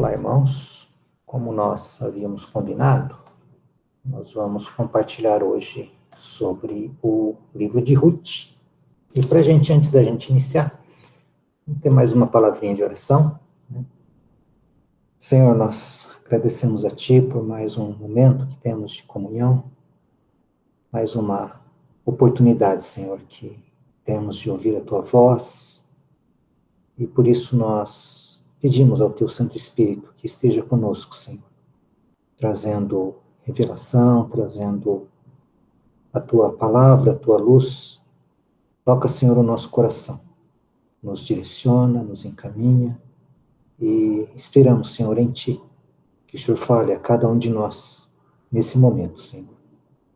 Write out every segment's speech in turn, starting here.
Olá, irmãos. Como nós havíamos combinado, nós vamos compartilhar hoje sobre o livro de Ruth. E para antes da gente iniciar, vamos ter mais uma palavrinha de oração. Senhor, nós agradecemos a Ti por mais um momento que temos de comunhão, mais uma oportunidade, Senhor, que temos de ouvir a Tua voz, e por isso nós pedimos ao Teu Santo Espírito que esteja conosco, Senhor, trazendo revelação, trazendo a Tua palavra, a Tua luz. Toca, Senhor, o nosso coração, nos direciona, nos encaminha, e esperamos, Senhor, em Ti, que o Senhor fale a cada um de nós nesse momento, Senhor.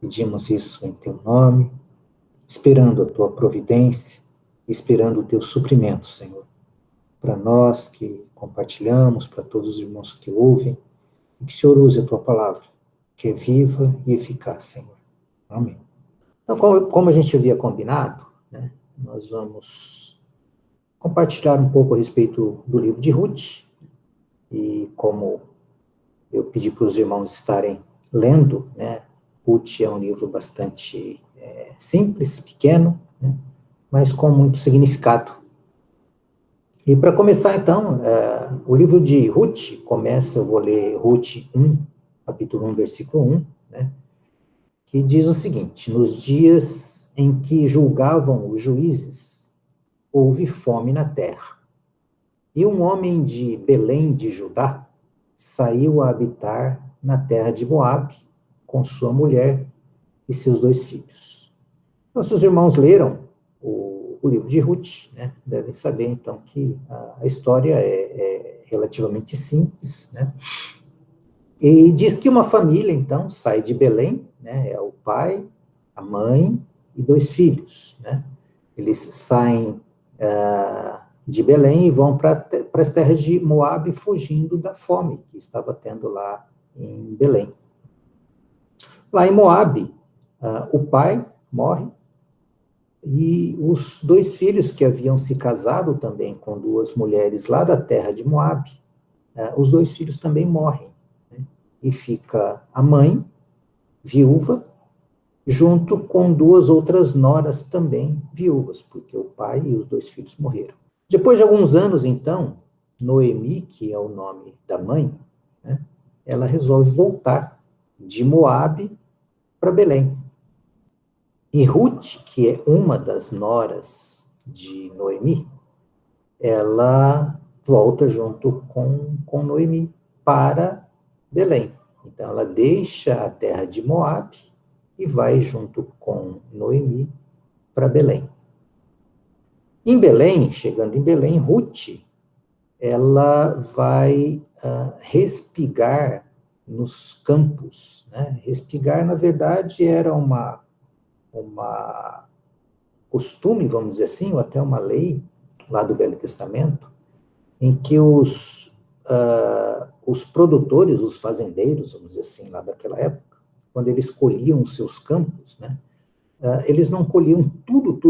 Pedimos isso em Teu nome, esperando a Tua providência, esperando o Teu suprimento, Senhor, para nós que compartilhamos, para todos os irmãos que ouvem, e que o Senhor use a Tua palavra, que é viva e eficaz, Senhor. Amém. Então, como a gente havia combinado, nós vamos compartilhar um pouco a respeito do livro de Ruth, e como eu pedi para os irmãos estarem lendo, Ruth é um livro bastante simples, pequeno, mas com muito significado. E para começar, então, o livro de Ruth começa, eu vou ler Ruth 1, capítulo 1, versículo 1, que diz o seguinte: nos dias em que julgavam os juízes, houve fome na terra. E um homem de Belém de Judá saiu a habitar na terra de Moabe, com sua mulher e seus 2 filhos. Então, se os irmãos leram o livro de Ruth, devem saber, então, que a história é relativamente simples, E diz que uma família, então, sai de Belém, é o pai, a mãe e 2 filhos, Eles saem de Belém e vão para as terras de Moabe, fugindo da fome que estava tendo lá em Belém. Lá em Moabe, o pai morre, e os 2 filhos que haviam se casado também com 2 mulheres lá da terra de Moabe, os 2 filhos também morrem, e fica a mãe, viúva, junto com 2 outras noras também viúvas, porque o pai e os 2 filhos morreram. Depois de alguns anos, então, Noemi, que é o nome da mãe, ela resolve voltar de Moabe para Belém. E Ruth, que é uma das noras de Noemi, ela volta junto com Noemi para Belém. Então, ela deixa a terra de Moabe e vai junto com Noemi para Belém. Em Belém, chegando em Belém, Ruth, ela vai respigar nos campos. Respigar, na verdade, era uma costume, vamos dizer assim, ou até uma lei lá do Velho Testamento, em que os produtores, os fazendeiros, vamos dizer assim, lá daquela época, quando eles colhiam os seus campos, eles não colhiam tudo.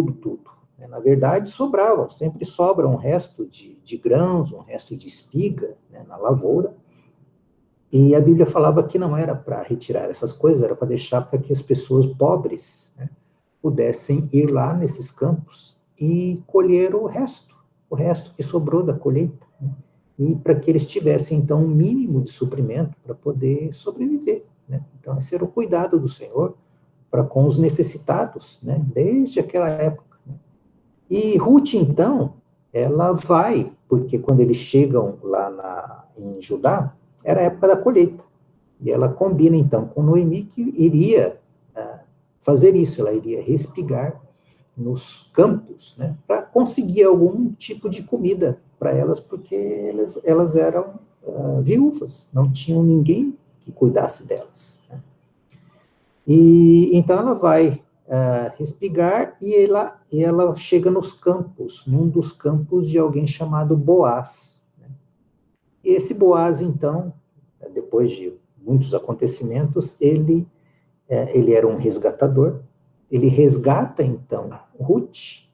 Na verdade, sobrava, sempre sobra um resto de grãos, um resto de espiga, na lavoura, e a Bíblia falava que não era para retirar essas coisas, era para deixar para que as pessoas pobres pudessem ir lá nesses campos e colher o resto que sobrou da colheita, e para que eles tivessem, então, um mínimo de suprimento para poder sobreviver. Então, esse era o cuidado do Senhor para com os necessitados, desde aquela época. E Ruth, então, ela vai, porque quando eles chegam lá em Judá, era a época da colheita, e ela combina, então, com Noemi, que iria fazer isso, ela iria respigar nos campos, para conseguir algum tipo de comida para elas, porque elas eram viúvas, não tinham ninguém que cuidasse delas. E então ela vai respigar, e ela chega nos campos, num dos campos de alguém chamado Boaz. E esse Boaz, então, depois de muitos acontecimentos, ele era um resgatador, ele resgata, então, Ruth,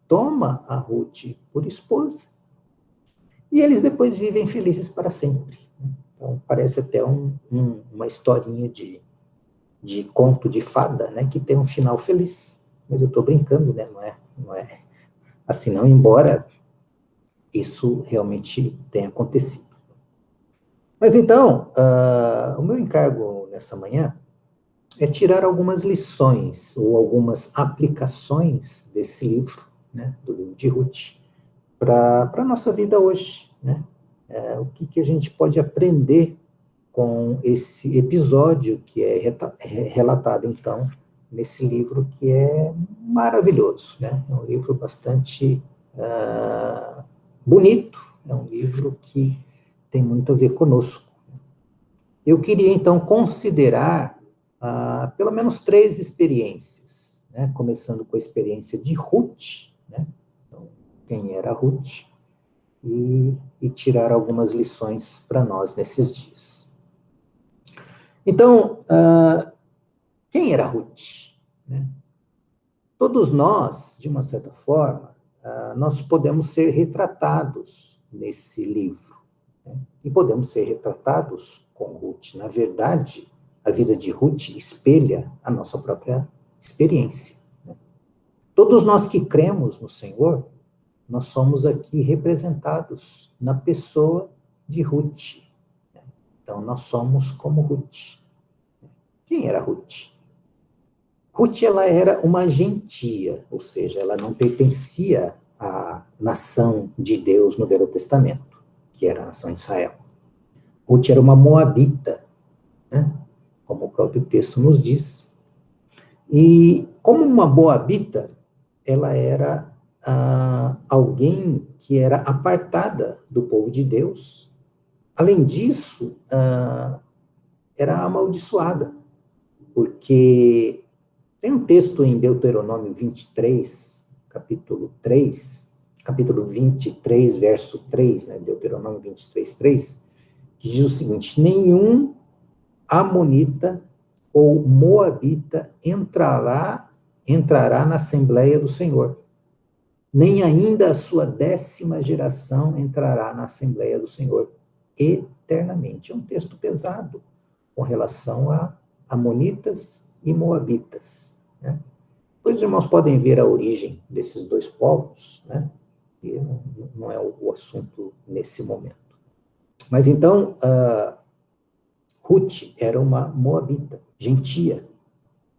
toma a Ruth por esposa, e eles depois vivem felizes para sempre. Então, parece até uma historinha de conto de fada, né, que tem um final feliz. Mas eu estou brincando, né, não é assim não, embora isso realmente tenha acontecido. Mas então, o meu encargo nessa manhã é tirar algumas lições ou algumas aplicações desse livro, né, do livro de Ruth, para a nossa vida hoje, né? O que a gente pode aprender com esse episódio que é relatado, então, nesse livro que é maravilhoso, né? É um livro bastante bonito, é um livro que tem muito a ver conosco. Eu queria, então, considerar pelo menos 3 experiências, né? Começando com a experiência de Ruth, né? Então, quem era Ruth, e tirar algumas lições para nós nesses dias. Então, quem era Ruth? Né? Todos nós, de uma certa forma, nós podemos ser retratados nesse livro, né? E podemos ser retratados com Ruth. Na verdade, a vida de Ruth espelha a nossa própria experiência, né? Todos nós que cremos no Senhor, nós somos aqui representados na pessoa de Ruth. Então, nós somos como Ruth. Quem era Ruth? Ruth, ela era uma gentia, ou seja, ela não pertencia à nação de Deus no Velho Testamento, que era a nação de Israel. Ruth era uma moabita, né? Como o próprio texto nos diz. E como uma moabita, ela era alguém que era apartada do povo de Deus. Além disso, era amaldiçoada, porque tem um texto em Deuteronômio 23, capítulo 23, verso 3, né, Deuteronômio 23, 3, que diz o seguinte: nenhum amonita ou moabita entrará na Assembleia do Senhor, nem ainda a sua 10ª geração entrará na Assembleia do Senhor eternamente. É um texto pesado com relação a amonitas e moabitas, né? Pois os irmãos podem ver a origem desses 2 povos, né? E não é o assunto nesse momento. Mas então, Ruth era uma moabita, gentia.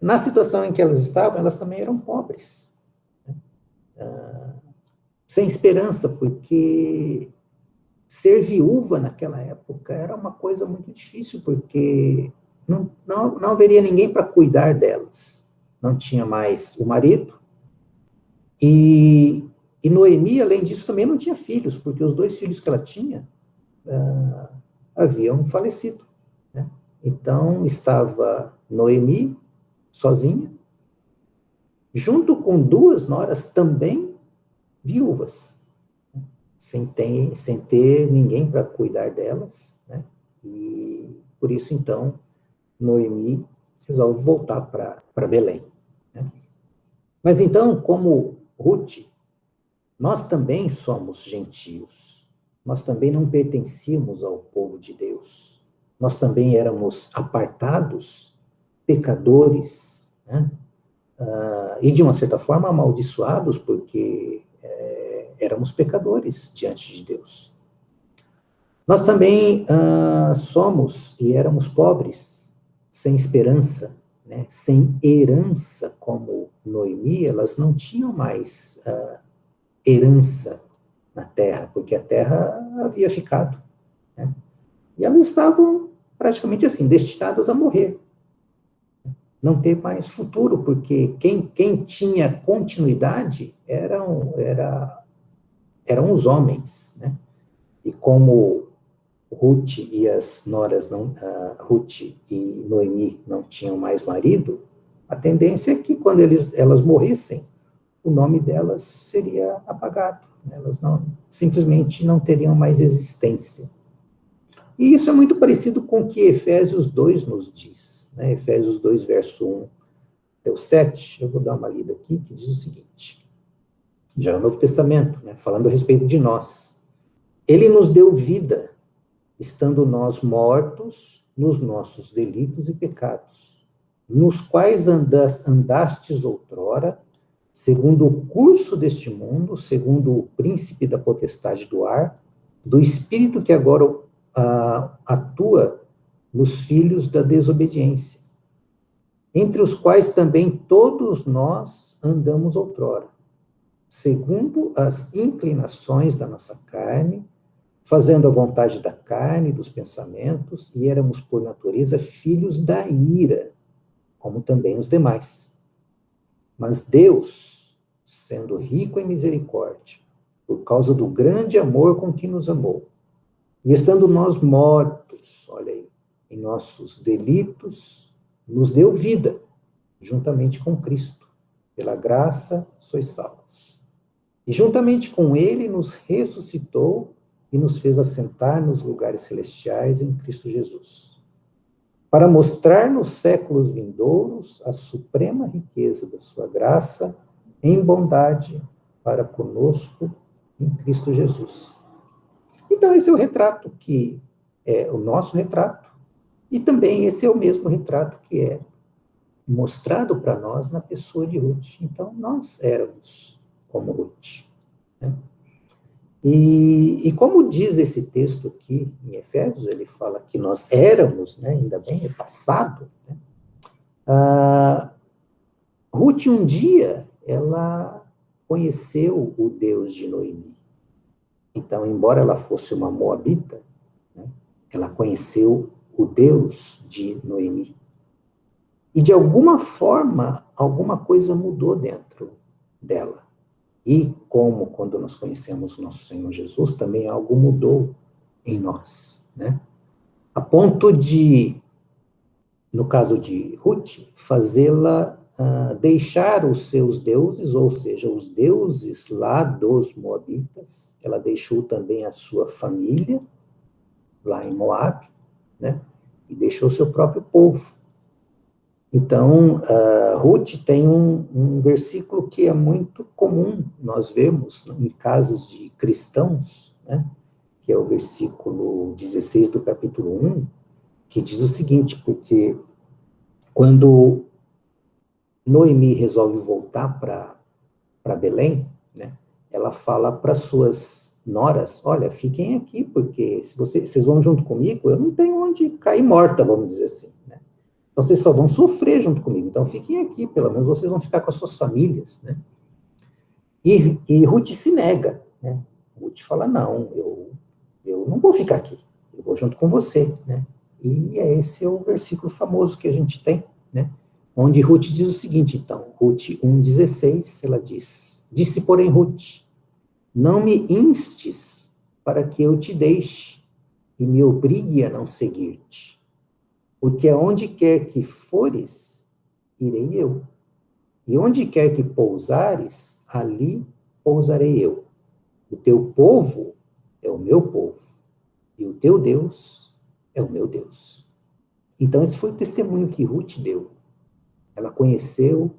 Na situação em que elas estavam, elas também eram pobres, né? Sem esperança, porque ser viúva naquela época era uma coisa muito difícil, porque não haveria ninguém para cuidar delas. Não tinha mais o marido, e Noemi, além disso, também não tinha filhos, porque os 2 filhos que ela tinha haviam falecido, né? Então, estava Noemi sozinha, junto com 2 noras também viúvas, sem ter ninguém para cuidar delas, né? E por isso, então, Noemi resolve voltar para Belém, né? Mas então, como Ruth, nós também somos gentios, nós também não pertencíamos ao povo de Deus, nós também éramos apartados, pecadores, né? E de uma certa forma amaldiçoados, porque éramos pecadores diante de Deus. Nós também somos e éramos pobres, sem esperança, né? Sem herança, como Noemi, elas não tinham mais herança na terra, porque a terra havia ficado, né? E elas estavam praticamente assim, destinadas a morrer, não ter mais futuro, porque quem tinha continuidade eram os homens, né? E como Ruth e as noras Ruth e Noemi não tinham mais marido, a tendência é que quando elas morressem, o nome delas seria apagado, né? Elas simplesmente não teriam mais existência. E isso é muito parecido com o que Efésios 2 nos diz, né? Efésios 2, verso 1 até o 7, eu vou dar uma lida aqui, que diz o seguinte, já é o Novo Testamento, né? Falando a respeito de nós. Ele nos deu vida estando nós mortos nos nossos delitos e pecados, nos quais andastes outrora, segundo o curso deste mundo, segundo o príncipe da potestade do ar, do espírito que agora atua nos filhos da desobediência, entre os quais também todos nós andamos outrora, segundo as inclinações da nossa carne, fazendo a vontade da carne e dos pensamentos, e éramos, por natureza, filhos da ira, como também os demais. Mas Deus, sendo rico em misericórdia, por causa do grande amor com que nos amou, e estando nós mortos, olha aí, em nossos delitos, nos deu vida, juntamente com Cristo. Pela graça sois salvos. E juntamente com Ele nos ressuscitou e nos fez assentar nos lugares celestiais em Cristo Jesus, para mostrar nos séculos vindouros a suprema riqueza da sua graça em bondade para conosco em Cristo Jesus. Então, esse é o retrato que é o nosso retrato, e também esse é o mesmo retrato que é mostrado para nós na pessoa de Ruth. Então, nós éramos como Ruth, né? E como diz esse texto aqui em Efésios, ele fala que nós éramos, né, ainda bem, é passado, né? Ruth, um dia, ela conheceu o Deus de Noemi. Então, embora ela fosse uma moabita, né, ela conheceu o Deus de Noemi. E, de alguma forma, alguma coisa mudou dentro dela. E como quando nós conhecemos nosso Senhor Jesus, também algo mudou em nós, né? A ponto de, no caso de Ruth, fazê-la deixar os seus deuses, ou seja, os deuses lá dos moabitas. Ela deixou também a sua família lá em Moab, né? E deixou seu próprio povo. Então, Ruth tem um versículo que é muito comum, nós vemos em casas de cristãos, né, que é o versículo 16 do capítulo 1, que diz o seguinte: porque quando Noemi resolve voltar para Belém, né, ela fala para suas noras: olha, fiquem aqui, porque se vocês vão junto comigo, eu não tenho onde cair morta, vamos dizer assim, né? Então, vocês só vão sofrer junto comigo. Então, fiquem aqui, pelo menos vocês vão ficar com as suas famílias, né? E Ruth se nega, né? Ruth fala: não, eu não vou ficar aqui, eu vou junto com você, né? E esse é o versículo famoso que a gente tem, né? Onde Ruth diz o seguinte, então, Ruth 1,16, ela diz: disse, porém, Ruth, não me instes para que eu te deixe e me obrigue a não seguir-te. Porque aonde quer que fores, irei eu. E onde quer que pousares, ali pousarei eu. O teu povo é o meu povo, e o teu Deus é o meu Deus. Então, esse foi o testemunho que Ruth deu. Ela conheceu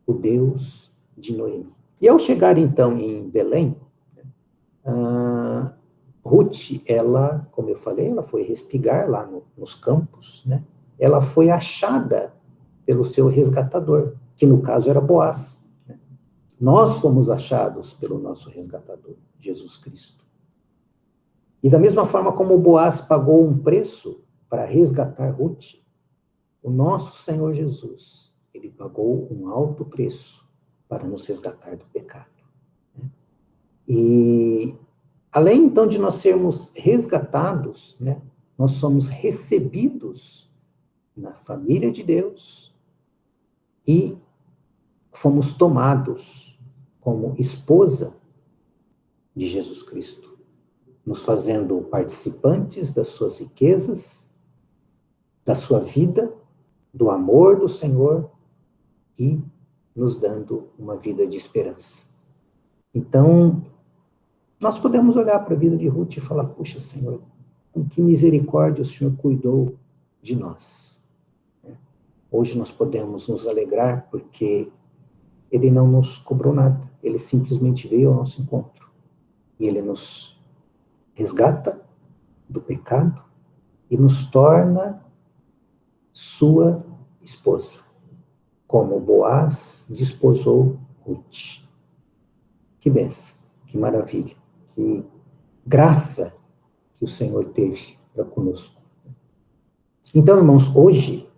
o Deus de Noemi. E ao chegar, então, em Belém, Ruth, ela, como eu falei, ela foi respigar lá nos campos, né? Ela foi achada pelo seu resgatador, que no caso era Boaz, né? Nós fomos achados pelo nosso resgatador, Jesus Cristo. E da mesma forma como Boaz pagou um preço para resgatar Ruth, o nosso Senhor Jesus, ele pagou um alto preço para nos resgatar do pecado, né? E além, então, de nós sermos resgatados, né, nós somos recebidos na família de Deus e fomos tomados como esposa de Jesus Cristo, nos fazendo participantes das suas riquezas, da sua vida, do amor do Senhor e nos dando uma vida de esperança. Então, nós podemos olhar para a vida de Ruth e falar: puxa, Senhor, com que misericórdia o Senhor cuidou de nós. Hoje nós podemos nos alegrar porque ele não nos cobrou nada, ele simplesmente veio ao nosso encontro. E ele nos resgata do pecado, e nos torna sua esposa, como Boaz desposou Ruth. Que bênção, que maravilha, que graça que o Senhor teve para conosco. Então, irmãos, hoje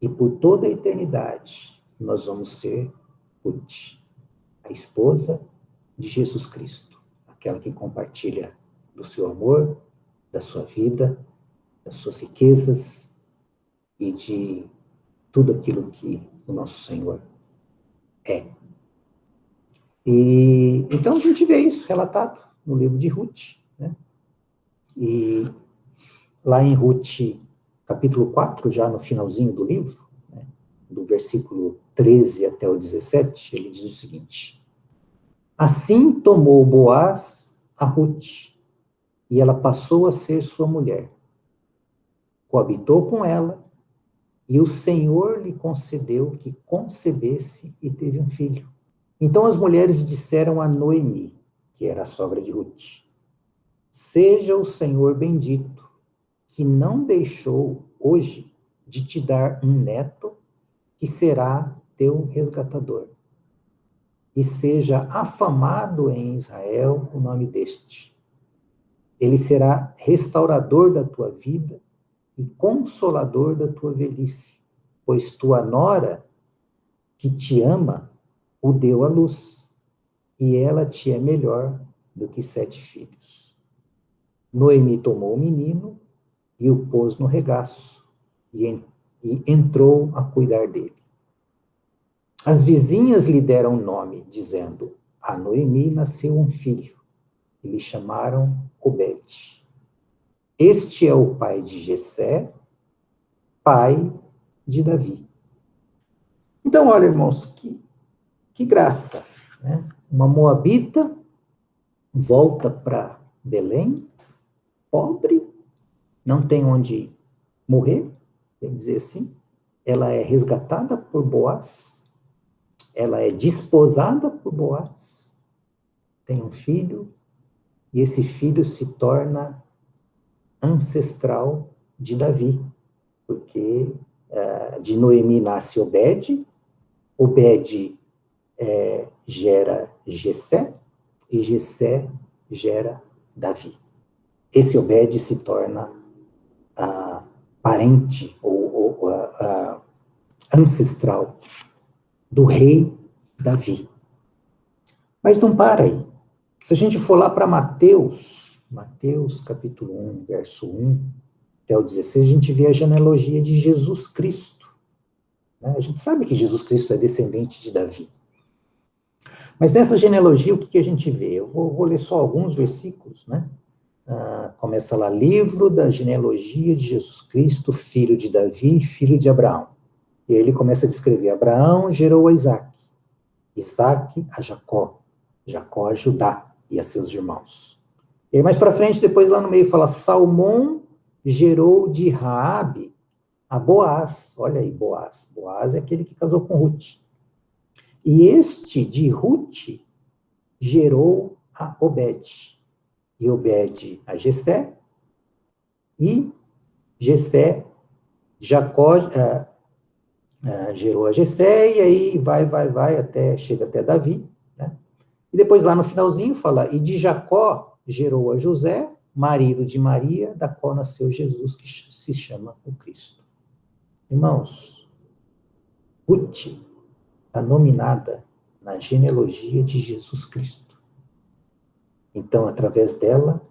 e por toda a eternidade, nós vamos ser Ruth, a esposa de Jesus Cristo, aquela que compartilha do seu amor, da sua vida, das suas riquezas e de tudo aquilo que o nosso Senhor é. E então a gente vê isso relatado no livro de Ruth, né? E lá em Ruth, capítulo 4, já no finalzinho do livro, né, do versículo 13 até o 17, ele diz o seguinte: assim tomou Boaz a Ruth, e ela passou a ser sua mulher. Coabitou com ela, e o Senhor lhe concedeu que concebesse e teve um filho. Então as mulheres disseram a Noemi, que era a sogra de Ruth: seja o Senhor bendito, que não deixou hoje de te dar um neto, que será teu resgatador. E seja afamado em Israel o nome deste. Ele será restaurador da tua vida e consolador da tua velhice, pois tua nora, que te ama, o deu à luz, e ela te é melhor do que 7 filhos. Noemi tomou o menino e o pôs no regaço, e entrou a cuidar dele. As vizinhas lhe deram nome, dizendo: a Noemi nasceu um filho, e lhe chamaram Obed. Este é o pai de Jessé, pai de Davi. Então, olha, irmãos, que graça, né? Uma moabita volta para Belém, pobre, não tem onde morrer, bem dizer assim. Ela é resgatada por Boaz, ela é desposada por Boaz, tem um filho, e esse filho se torna ancestral de Davi, porque de Noemi nasce Obed, Obed gera Jessé, e Jessé gera Davi. Esse Obed se torna parente ou ancestral do rei Davi. Mas não para aí. Se a gente for lá para Mateus capítulo 1, verso 1 até o 16, a gente vê a genealogia de Jesus Cristo. Né? A gente sabe que Jesus Cristo é descendente de Davi. Mas nessa genealogia, o que a gente vê? Eu vou ler só alguns versículos, né? Começa lá, livro da genealogia de Jesus Cristo, filho de Davi, filho de Abraão. E aí ele começa a descrever: Abraão gerou a Isaac, Isaac a Jacó, Jacó a Judá e a seus irmãos. E aí mais para frente, depois lá no meio fala: Salmão gerou de Raabe a Boaz. Olha aí, Boaz. Boaz é aquele que casou com Ruth. E este de Ruth gerou a Obed. E Obed a Jessé. E Jessé, Jacó gerou a Jessé, e aí vai, chega até Davi, né? E depois lá no finalzinho fala: e de Jacó gerou a José, marido de Maria, da qual nasceu Jesus, que se chama o Cristo. Irmãos, Ruth está nominada na genealogia de Jesus Cristo. Então, através dela,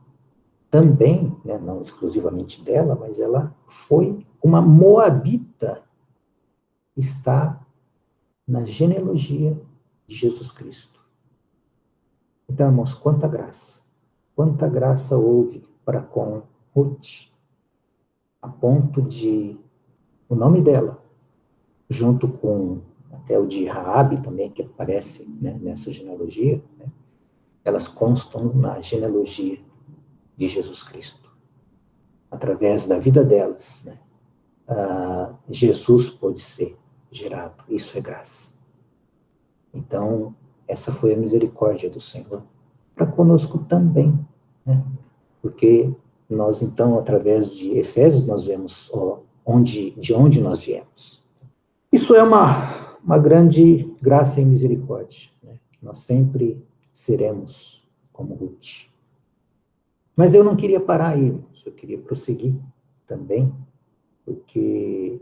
também, né, não exclusivamente dela, mas ela foi uma moabita, está na genealogia de Jesus Cristo. Então, irmãos, quanta graça houve para com Ruth, a ponto de o nome dela, junto com até o de Raabe também, que aparece, né, nessa genealogia, né, elas constam na genealogia de Jesus Cristo. Através da vida delas, né, Jesus pôde ser gerado. Isso é graça. Então, essa foi a misericórdia do Senhor para conosco também, né? Porque nós então, através de Efésios, nós vemos de onde nós viemos. Isso é uma grande graça e misericórdia, né? Nós sempre seremos como Ruth. Mas eu não queria parar aí, irmãos, eu queria prosseguir também, porque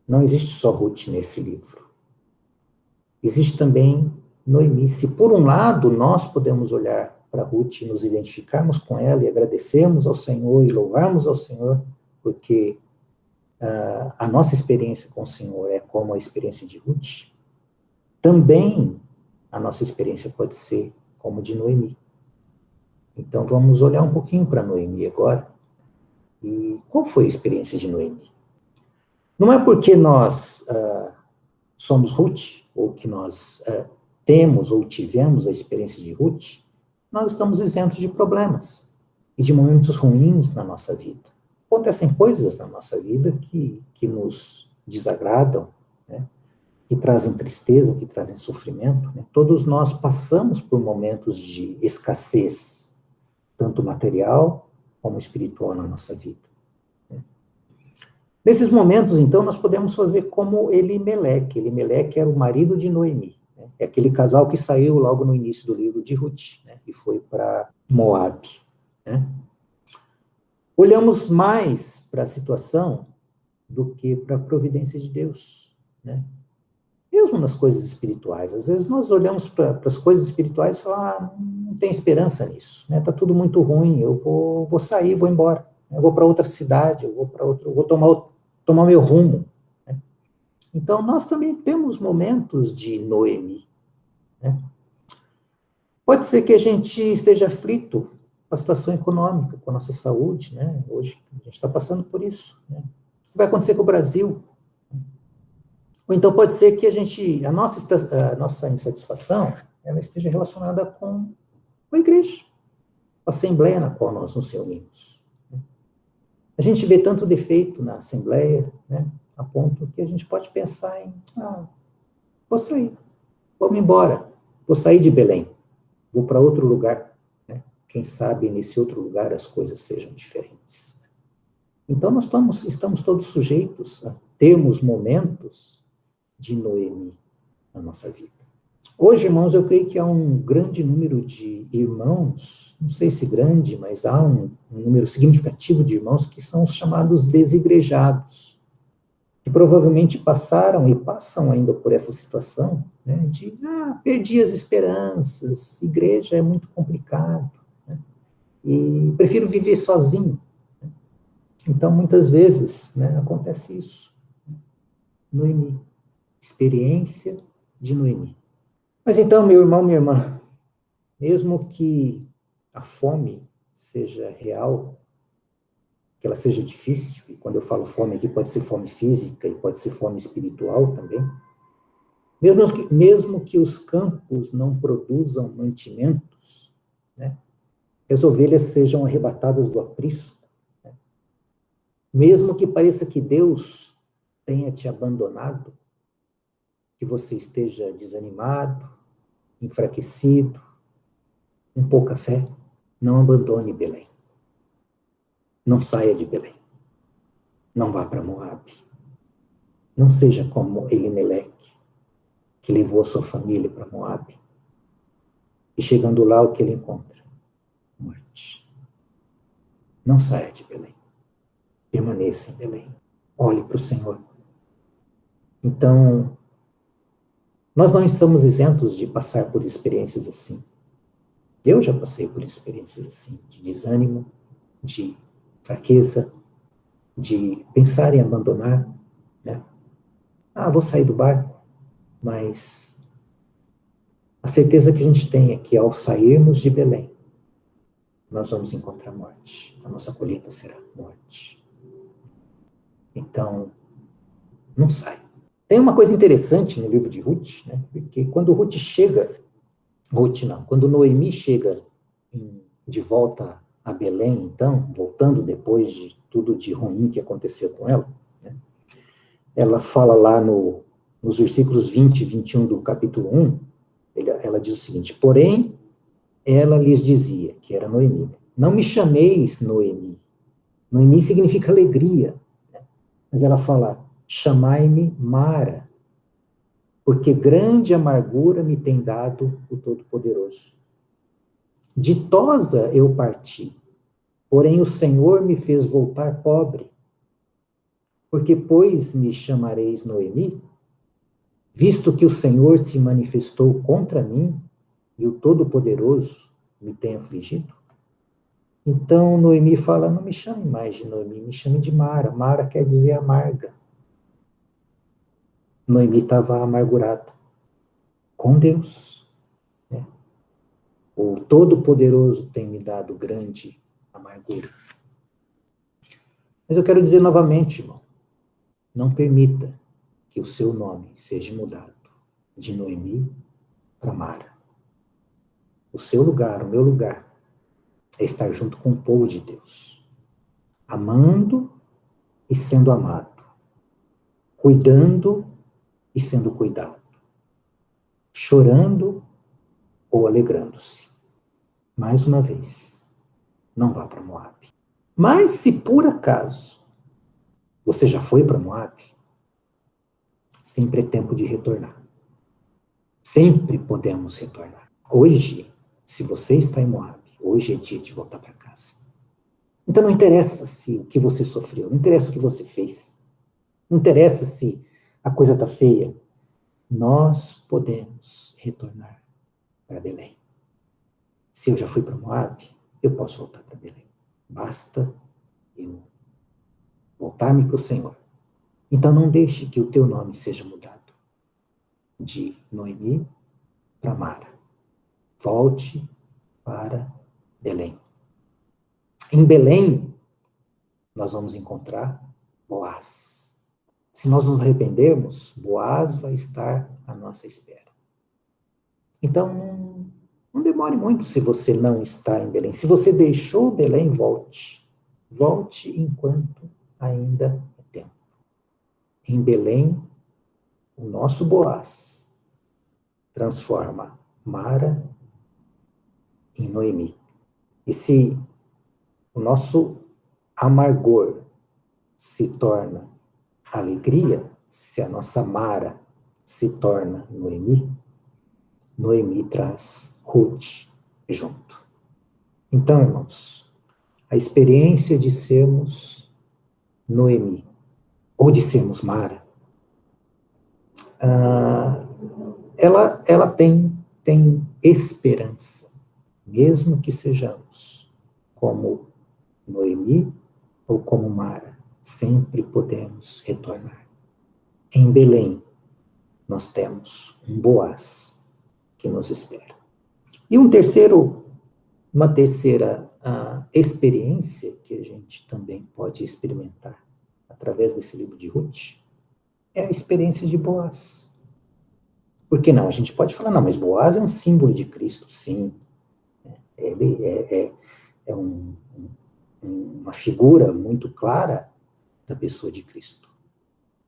não existe só Ruth nesse livro. Existe também Noemi. Se por um lado nós podemos olhar para Ruth e nos identificarmos com ela e agradecermos ao Senhor e louvarmos ao Senhor, porque a nossa experiência com o Senhor é como a experiência de Ruth, também a nossa experiência pode ser como de Noemi. Então vamos olhar um pouquinho para Noemi agora. E qual foi a experiência de Noemi? Não é porque nós somos Ruth, ou que nós temos ou tivemos a experiência de Ruth, nós estamos isentos de problemas e de momentos ruins na nossa vida. Acontecem coisas na nossa vida que nos desagradam, né? Que trazem tristeza, que trazem sofrimento. Né? Todos nós passamos por momentos de escassez, tanto material como espiritual na nossa vida. Né? Nesses momentos, então, nós podemos fazer como Elimeleque. Elimeleque era o marido de Noemi. Né? É aquele casal que saiu logo no início do livro de Ruth, né? E foi para Moabe. Né? Olhamos mais para a situação do que para a providência de Deus, né? Mesmo nas coisas espirituais. Às vezes nós olhamos para as coisas espirituais e falamos, não tem esperança nisso, né? Tá tudo muito ruim, eu vou sair, vou embora. Eu vou para outra cidade, eu vou tomar meu rumo. Né? Então nós também temos momentos de Noemi. Né? Pode ser que a gente esteja aflito com a situação econômica, com a nossa saúde, né? Hoje a gente está passando por isso. Né? O que vai acontecer com o Brasil? Ou então pode ser que a nossa insatisfação ela esteja relacionada com a igreja, a assembleia na qual nós nos reunimos. Né? A gente vê tanto defeito na assembleia, né? A ponto que a gente pode pensar em, vou sair, vou me embora, vou sair de Belém, vou para outro lugar. Quem sabe nesse outro lugar as coisas sejam diferentes. Então nós estamos todos sujeitos a termos momentos de Noemi na nossa vida. Hoje, irmãos, eu creio que há um grande número de irmãos, não sei se grande, mas há um número significativo de irmãos que são os chamados desigrejados, que provavelmente passaram e passam ainda por essa situação, né, de, perdi as esperanças, igreja é muito complicado, e prefiro viver sozinho. Então, muitas vezes, né, acontece isso. Noemi, experiência de Noemi. Mas então, meu irmão, minha irmã, mesmo que a fome seja real, que ela seja difícil, e quando eu falo fome aqui pode ser fome física e pode ser fome espiritual também, mesmo que os campos não produzam mantimentos, né, as ovelhas sejam arrebatadas do aprisco, né? Mesmo que pareça que Deus tenha te abandonado, que você esteja desanimado, enfraquecido, com pouca fé, não abandone Belém. Não saia de Belém. Não vá para Moabe. Não seja como Elimeleque, que levou a sua família para Moabe. E chegando lá, o que ele encontra? Morte. Não saia de Belém. Permaneça em Belém. Olhe para o Senhor. Então, nós não estamos isentos de passar por experiências assim. Eu já passei por experiências assim, de desânimo, de fraqueza, de pensar em abandonar, né? Vou sair do barco, mas a certeza que a gente tem é que ao sairmos de Belém, nós vamos encontrar morte. A nossa colheita será morte. Então, não sai. Tem uma coisa interessante no livro de Ruth, né? Porque quando quando Noemi chega de volta a Belém, então, voltando depois de tudo de ruim que aconteceu com ela, né? Ela fala lá nos versículos 20 e 21 do capítulo 1, ela diz o seguinte: porém, ela lhes dizia, que era Noemi, Não me chameis Noemi. Noemi significa alegria, né? Mas ela fala, chamai-me Mara, porque grande amargura me tem dado o Todo-Poderoso. Ditosa eu parti, porém o Senhor me fez voltar pobre. Porque, pois, me chamareis Noemi, visto que o Senhor se manifestou contra mim e o Todo-Poderoso me tem afligido? Então, Noemi fala, não me chame mais de Noemi, me chame de Mara. Mara quer dizer amarga. Noemi estava amargurada com Deus, né? O Todo-Poderoso tem me dado grande amargura. Mas eu quero dizer novamente, irmão, não permita que o seu nome seja mudado de Noemi para Mara. O seu lugar, o meu lugar, é estar junto com o povo de Deus, amando e sendo amado, cuidando e sendo cuidado, chorando ou alegrando-se. Mais uma vez, não vá para Moab. Mas se por acaso você já foi para Moab, sempre é tempo de retornar. Sempre podemos retornar. Hoje, se você está em Moab, hoje é dia de voltar para casa. Então não interessa se o que você sofreu, não interessa o que você fez, não interessa se a coisa está feia, nós podemos retornar para Belém. Se eu já fui para Moab, eu posso voltar para Belém. Basta eu voltar-me para o Senhor. Então não deixe que o teu nome seja mudado de Noemi para Mara. Volte para Belém. Em Belém, nós vamos encontrar Boaz. Se nós nos arrependermos, Boaz vai estar à nossa espera. Então, não demore muito se você não está em Belém. Se você deixou Belém, volte. Volte enquanto ainda é tempo. Em Belém, o nosso Boaz transforma Mara em Noemi. E se o nosso amargor se torna alegria, se a nossa Mara se torna Noemi, Noemi traz Ruth junto. Então, irmãos, a experiência de sermos Noemi, ou de sermos Mara, ela tem esperança, mesmo que sejamos como Noemi ou como Mara, sempre podemos retornar. Em Belém, nós temos um Boaz que nos espera. E uma terceira experiência que a gente também pode experimentar através desse livro de Ruth é a experiência de Boaz. Por que não? A gente pode falar, não, mas Boaz é um símbolo de Cristo, sim. Ele é uma figura muito clara da pessoa de Cristo.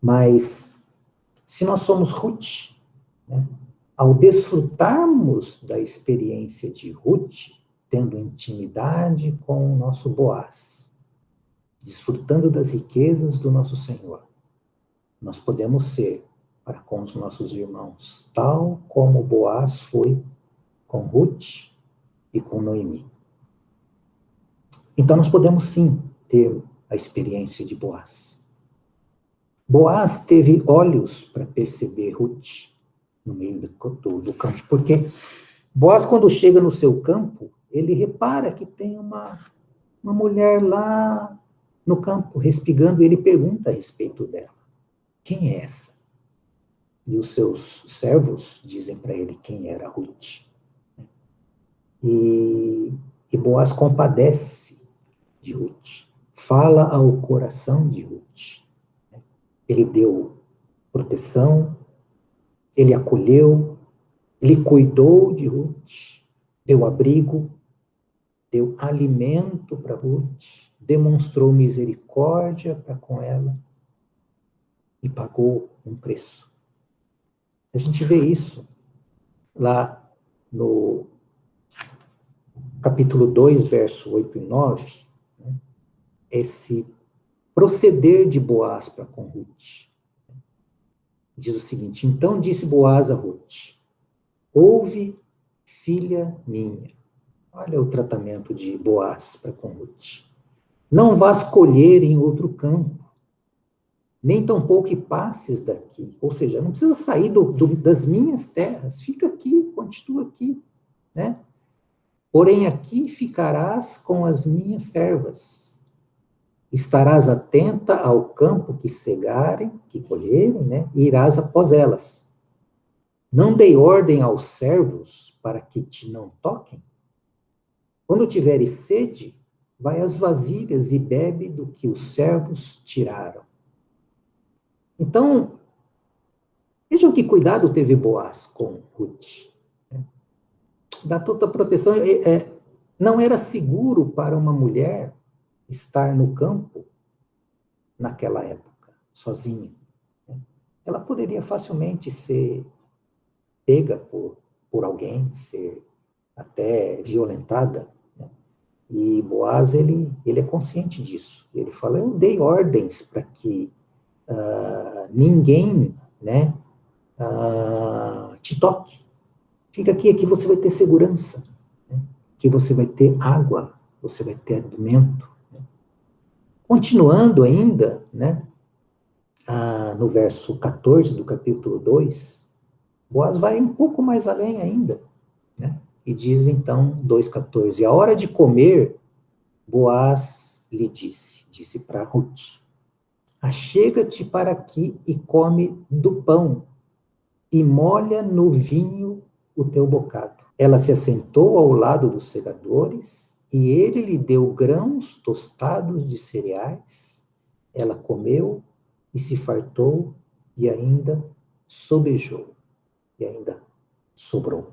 Mas, se nós somos Ruth, né, ao desfrutarmos da experiência de Ruth, tendo intimidade com o nosso Boaz, desfrutando das riquezas do nosso Senhor, nós podemos ser, para com os nossos irmãos, tal como Boaz foi com Ruth e com Noemi. Então nós podemos sim ter a experiência de Boaz. Boaz teve olhos para perceber Ruth no meio do campo, porque Boaz, quando chega no seu campo, ele repara que tem uma mulher lá no campo, respigando, e ele pergunta a respeito dela. Quem é essa? E os seus servos dizem para ele quem era Ruth. E Boaz compadece de Ruth, fala ao coração de Ruth. Ele deu proteção, ele acolheu, ele cuidou de Ruth, deu abrigo, deu alimento para Ruth, demonstrou misericórdia para com ela e pagou um preço. A gente vê isso lá no capítulo 2, verso 8 e 9, né, esse proceder de Boaz para com Ruth. Diz o seguinte: então disse Boaz a Ruth: ouve, filha minha. Olha o tratamento de Boaz para com Ruth. Não vás colher em outro campo, nem tampouco passes daqui. Ou seja, não precisa sair das minhas terras, fica aqui, continua aqui, né? Porém aqui ficarás com as minhas servas. Estarás atenta ao campo que cegarem, que colherem, né? E irás após elas. Não dei ordem aos servos para que te não toquem? Quando tiveres sede, vai às vasilhas e bebe do que os servos tiraram. Então, vejam que cuidado teve Boaz com Ruth. Dá toda a proteção. Não era seguro para uma mulher estar no campo naquela época, sozinha. Ela poderia facilmente ser pega por alguém, ser até violentada. E Boaz, ele é consciente disso. Ele fala, eu dei ordens para que ninguém, né, te toque. Fica aqui, aqui você vai ter segurança, né? Aqui você vai ter água, você vai ter alimento. Né? Continuando ainda, né, no verso 14 do capítulo 2, Boaz vai um pouco mais além ainda, né? E diz então, 2,14, a hora de comer, Boaz lhe disse para Ruth, achega-te para aqui e come do pão, e molha no vinho o teu bocado. Ela se assentou ao lado dos segadores, e ele lhe deu grãos tostados de cereais. Ela comeu e se fartou, e ainda sobejou, e ainda sobrou.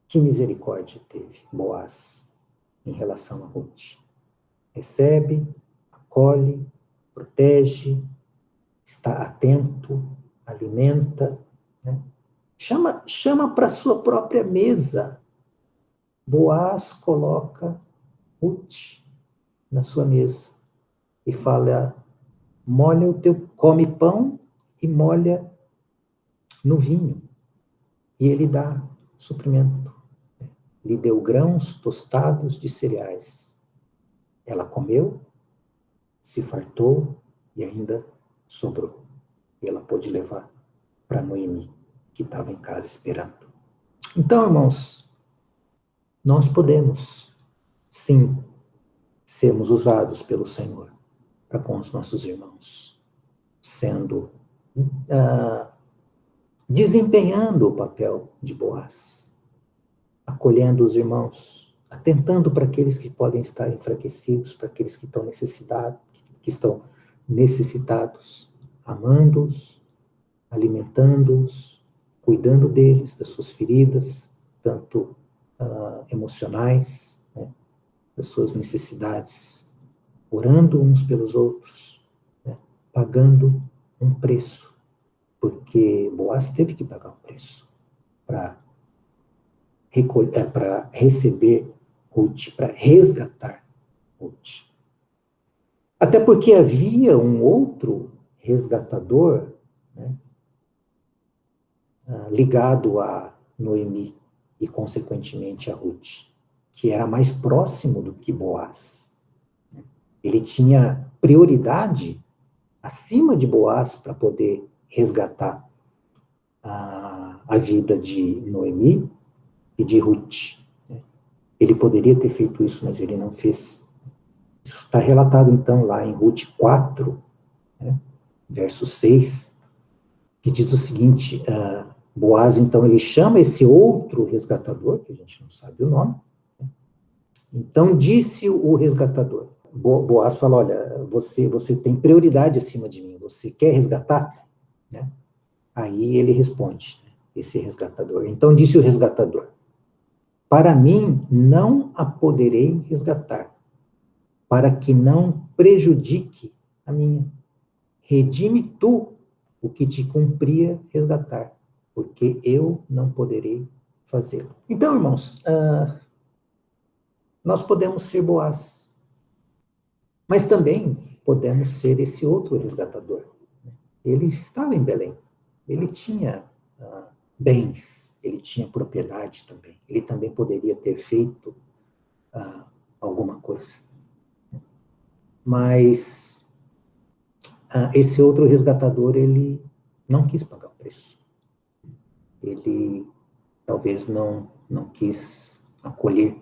Que misericórdia teve Boaz em relação a Ruth. Recebe, acolhe, protege, está atento, alimenta, né? Chama para sua própria mesa. Boaz coloca Ruth na sua mesa e fala, molha o teu, come pão e molha no vinho. E ele dá suprimento. Lhe deu grãos tostados de cereais. Ela comeu, se fartou e ainda sobrou. E ela pôde levar para Noemi, que estava em casa esperando. Então, irmãos, nós podemos, sim, sermos usados pelo Senhor para com os nossos irmãos, sendo, desempenhando o papel de Boaz, acolhendo os irmãos, atentando para aqueles que podem estar enfraquecidos, para aqueles que estão necessitados, amando-os, alimentando-os, cuidando deles, das suas feridas, tanto emocionais, né, das suas necessidades, orando uns pelos outros, né, pagando um preço, porque Boaz teve que pagar um preço para receber Ruth, para resgatar Ruth. Até porque havia um outro resgatador, né, ligado a Noemi e, consequentemente, a Ruth, que era mais próximo do que Boaz. Ele tinha prioridade acima de Boaz para poder resgatar a vida de Noemi e de Ruth. Ele poderia ter feito isso, mas ele não fez. Isso está relatado, então, lá em Ruth 4, né, verso 6, que diz o seguinte, Boaz, então, ele chama esse outro resgatador, que a gente não sabe o nome, né? Então, disse o resgatador, Boaz fala, olha, você tem prioridade acima de mim, você quer resgatar? Né? Aí ele responde, né, esse resgatador, então disse o resgatador, para mim não a poderei resgatar, para que não prejudique a minha. Redime tu o que te cumpria resgatar, porque eu não poderei fazê-lo. Então, irmãos, nós podemos ser Boaz, mas também podemos ser esse outro resgatador. Ele estava em Belém, ele tinha bens, ele tinha propriedade também, ele também poderia ter feito alguma coisa. Mas esse outro resgatador, ele não quis pagar o preço. Ele talvez não quis acolher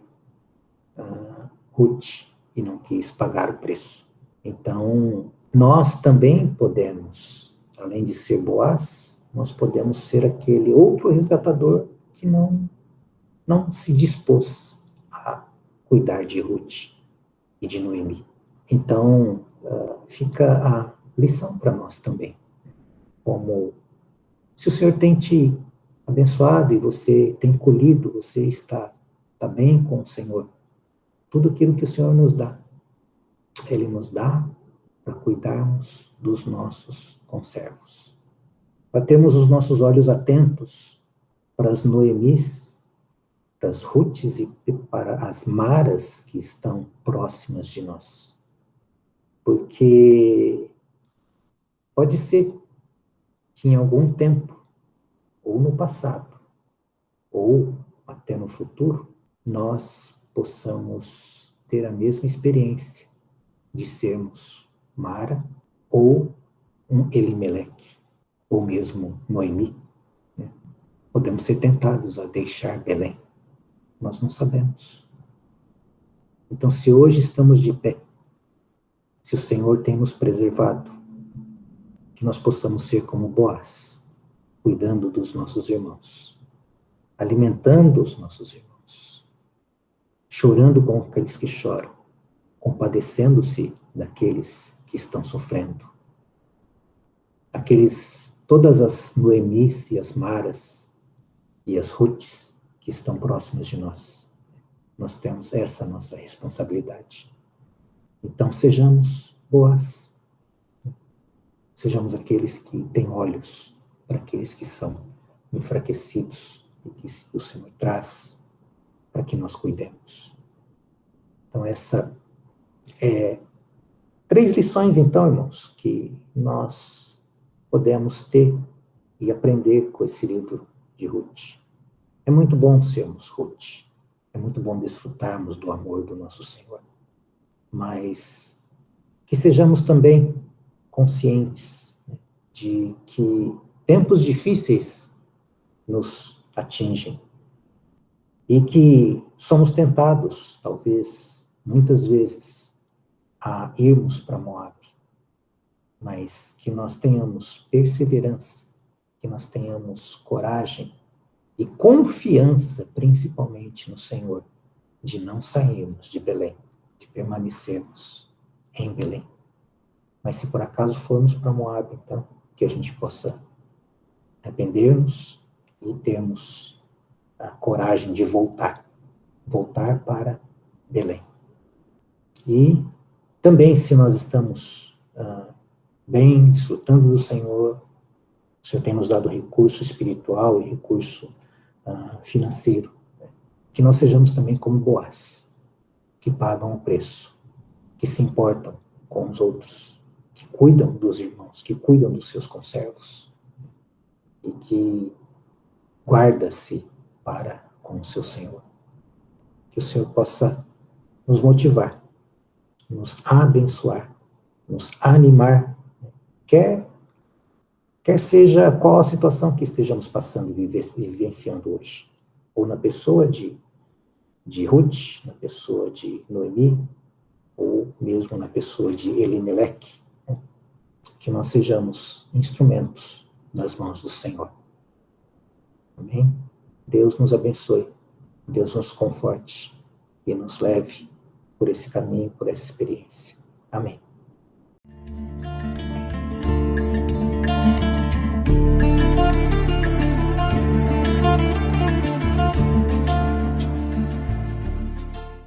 Ruth e não quis pagar o preço. Então, nós também podemos, além de ser Boaz, nós podemos ser aquele outro resgatador que não se dispôs a cuidar de Ruth e de Noemi. Então, fica a lição para nós também. Como se o Senhor tem te abençoado e você tem colhido, você está bem com o Senhor. Tudo aquilo que o Senhor nos dá, Ele nos dá para cuidarmos dos nossos conservos. Para termos os nossos olhos atentos para as Noemis, para as Ruths e para as Maras que estão próximas de nós. Porque pode ser que em algum tempo, ou no passado, ou até no futuro, nós possamos ter a mesma experiência de sermos Mara ou um Elimeleque, ou mesmo Noemi. Né? Podemos ser tentados a deixar Belém. Nós não sabemos. Então, se hoje estamos de pé, se o Senhor tem nos preservado, que nós possamos ser como Boaz, cuidando dos nossos irmãos, alimentando os nossos irmãos, chorando com aqueles que choram, compadecendo-se daqueles que estão sofrendo. Todas as Noemis e as Maras e as Ruths que estão próximas de nós. Nós temos essa nossa responsabilidade. Então, sejamos Boaz. Sejamos aqueles que têm olhos para aqueles que são enfraquecidos e que o Senhor traz para que nós cuidemos. Então, essa é 3 lições, então, irmãos, que nós podemos ter e aprender com esse livro de Ruth. É muito bom sermos Ruth. É muito bom desfrutarmos do amor do nosso Senhor. Mas que sejamos também conscientes, né, de que tempos difíceis nos atingem e que somos tentados, talvez, muitas vezes, a irmos para Moab, mas que nós tenhamos perseverança, que nós tenhamos coragem e confiança, principalmente no Senhor, de não sairmos de Belém, de permanecermos em Belém. Mas se por acaso formos para Moab, então, que a gente possa arrepender-nos e termos a coragem de voltar para Belém. E também, se nós estamos bem, desfrutando do Senhor, o Senhor tem nos dado recurso espiritual e recurso financeiro, né? Que nós sejamos também como Boaz, que pagam o preço, que se importam com os outros, que cuidam dos irmãos, que cuidam dos seus conservos, e que guarda-se para com o seu Senhor. Que o Senhor possa nos motivar, nos abençoar, nos animar, quer seja qual a situação que estejamos passando e vivenciando hoje, ou na pessoa de Ruth, na pessoa de Noemi, ou mesmo na pessoa de Elimeleque, né? Que nós sejamos instrumentos nas mãos do Senhor. Amém? Deus nos abençoe, Deus nos conforte e nos leve por esse caminho, por essa experiência. Amém.